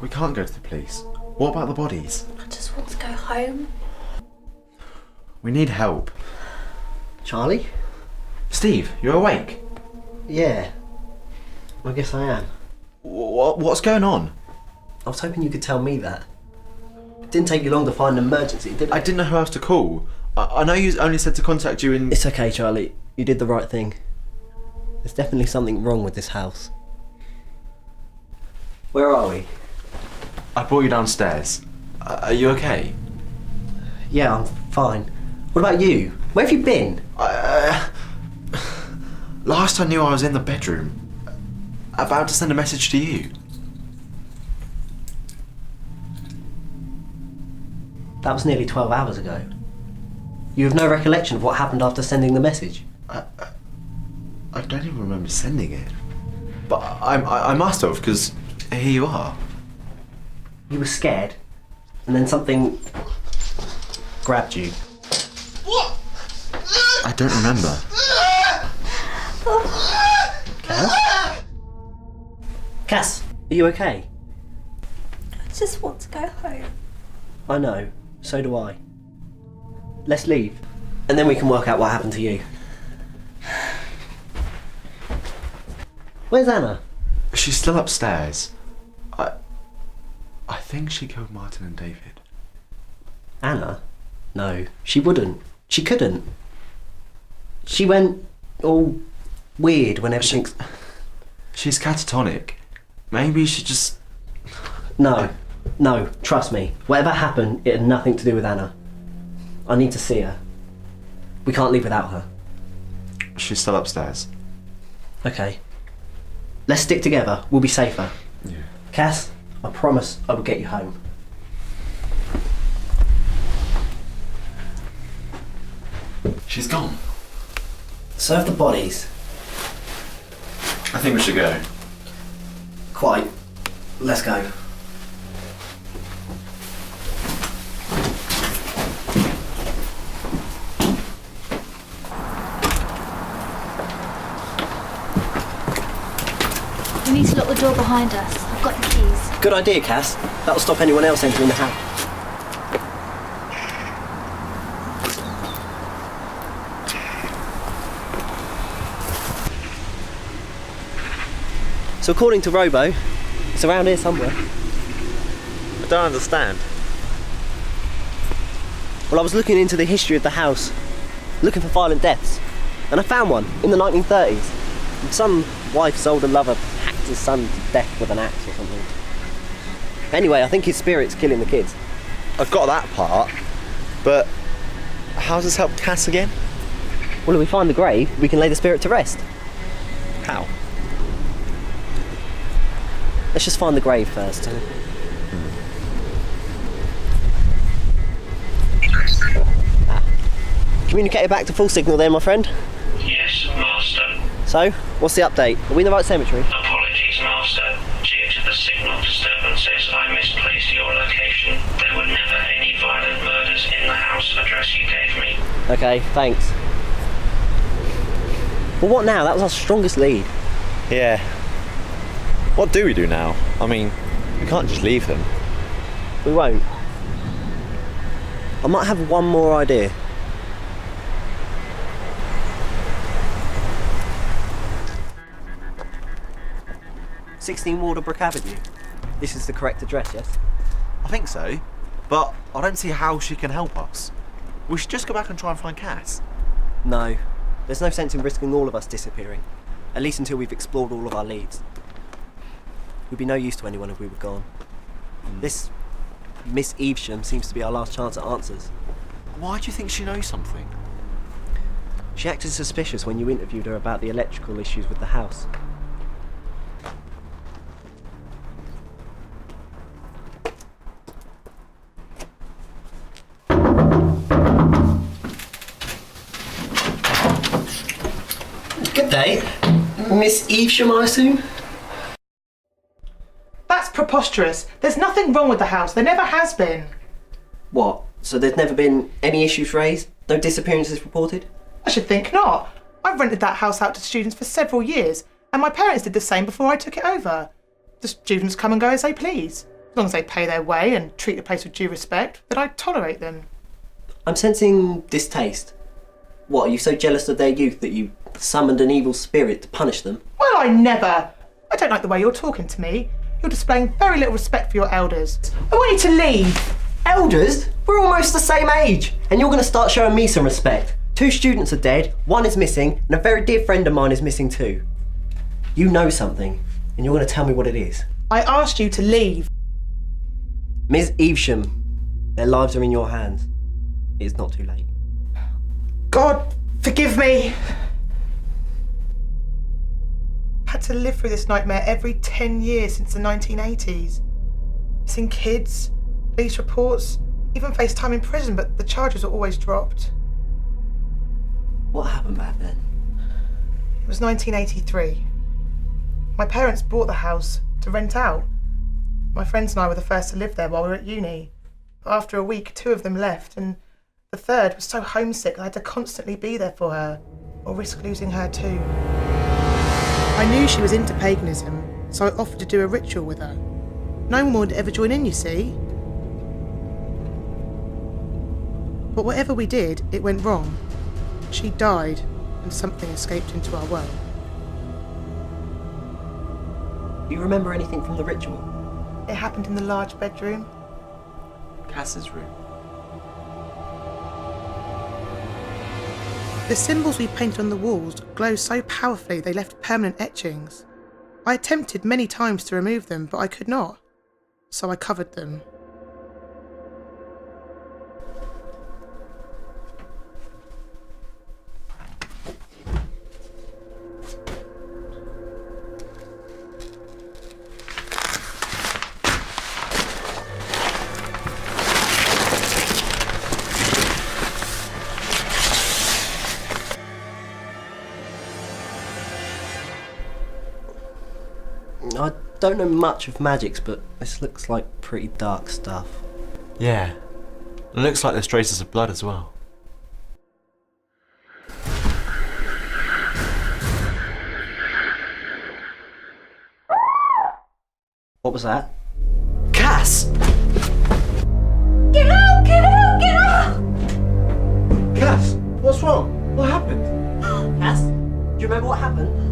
We can't go to the police. What about the bodies? I just want to go home. We need help. Charlie? Steve, you're awake? Yeah. I guess I am. What's going on? I was hoping you could tell me that. It didn't take you long to find an emergency, did it? I didn't know who else to call. I know you only said to contact you in... It's okay, Charlie. You did the right thing. There's definitely something wrong with this house. Where are we? I brought you downstairs. Are you okay? Yeah, I'm fine. What about you? Where have you been? Last I knew I was in the bedroom. About to send a message to you. That was nearly 12 hours ago. You have no recollection of what happened after sending the message? I don't even remember sending it. But I must have, because here you are. You were scared, and then something grabbed you. I don't remember. Cass? Cass, are you okay? I just want to go home. I know, so do I. Let's leave, and then we can work out what happened to you. Where's Anna? She's still upstairs. I think she killed Martin and David. Anna? No, she wouldn't. She couldn't. She went all weird when everything... She's catatonic. Maybe she just... No, trust me. Whatever happened, it had nothing to do with Anna. I need to see her. We can't leave without her. She's still upstairs. Okay. Let's stick together. We'll be safer. Yeah. Cass, I promise I will get you home. She's gone. Serve the bodies. I think we should go. Quite. Let's go. We need to lock the door behind us. I've got the keys. Good idea, Cass. That'll stop anyone else entering the house. So according to Robo, it's around here somewhere. I don't understand. Well, I was looking into the history of the house, looking for violent deaths, and I found one in the 1930s. Some wife's older lover hacked his son to death with an axe or something. Anyway, I think his spirit's killing the kids. I've got that part, but how does this help Cass again? Well, if we find the grave, we can lay the spirit to rest. How? Let's just find the grave first. Communicator back to full signal there, my friend. Yes, Master. So, what's the update? Are we in the right cemetery? Apologies, Master. Due to the signal disturbances, I misplaced your location. There were never any violent murders in the house address you gave me. Okay, thanks. Well, what now? That was our strongest lead. Yeah. What do we do now? I mean, we can't just leave them. We won't. I might have one more idea. "16 Walderbrook Avenue. This is the correct address, yes? I think so, but I don't see how she can help us. We should just go back and try and find Cass. No. There's no sense in risking all of us disappearing. At least until we've explored all of our leads. We'd be no use to anyone if we were gone. This Miss Evesham seems to be our last chance at answers. Why do you think she knows something? She acted suspicious when you interviewed her about the electrical issues with the house. Good day. Miss Evesham, I assume? That's preposterous. There's nothing wrong with the house. There never has been. What? So there's never been any issues raised? No disappearances reported? I should think not. I've rented that house out to students for several years, and my parents did the same before I took it over. The students come and go as they please. As long as they pay their way and treat the place with due respect, then I'd tolerate them. I'm sensing distaste. What, are you so jealous of their youth that you summoned an evil spirit to punish them? Well, I never. I don't like the way you're talking to me. You're displaying very little respect for your elders. I want you to leave. Elders? We're almost the same age. And you're going to start showing me some respect. 2 students are dead, 1 is missing, and a very dear friend of mine is missing too. You know something, and you're going to tell me what it is. I asked you to leave. Ms. Evesham, their lives are in your hands. It is not too late. God, forgive me. I've had to live through this nightmare every 10 years since the 1980s. Missing kids, police reports, even faced time in prison, but the charges are always dropped. What happened back then? It was 1983. My parents bought the house to rent out. My friends and I were the first to live there while we were at uni. But after a week, 2 of them left, and the third was so homesick I had to constantly be there for her, or risk losing her too. I knew she was into paganism, so I offered to do a ritual with her. No one would ever join in, you see. But whatever we did, it went wrong. She died, and something escaped into our world. Do you remember anything from the ritual? It happened in the large bedroom. Cass's room. The symbols we painted on the walls glow so powerfully they left permanent etchings. I attempted many times to remove them, but I could not. So I covered them. I don't know much of magics, but this looks like pretty dark stuff. Yeah. It looks like there's traces of blood as well. What was that? Cass! Get out! Get out! Get out! Cass! What's wrong? What happened? Cass, do you remember what happened?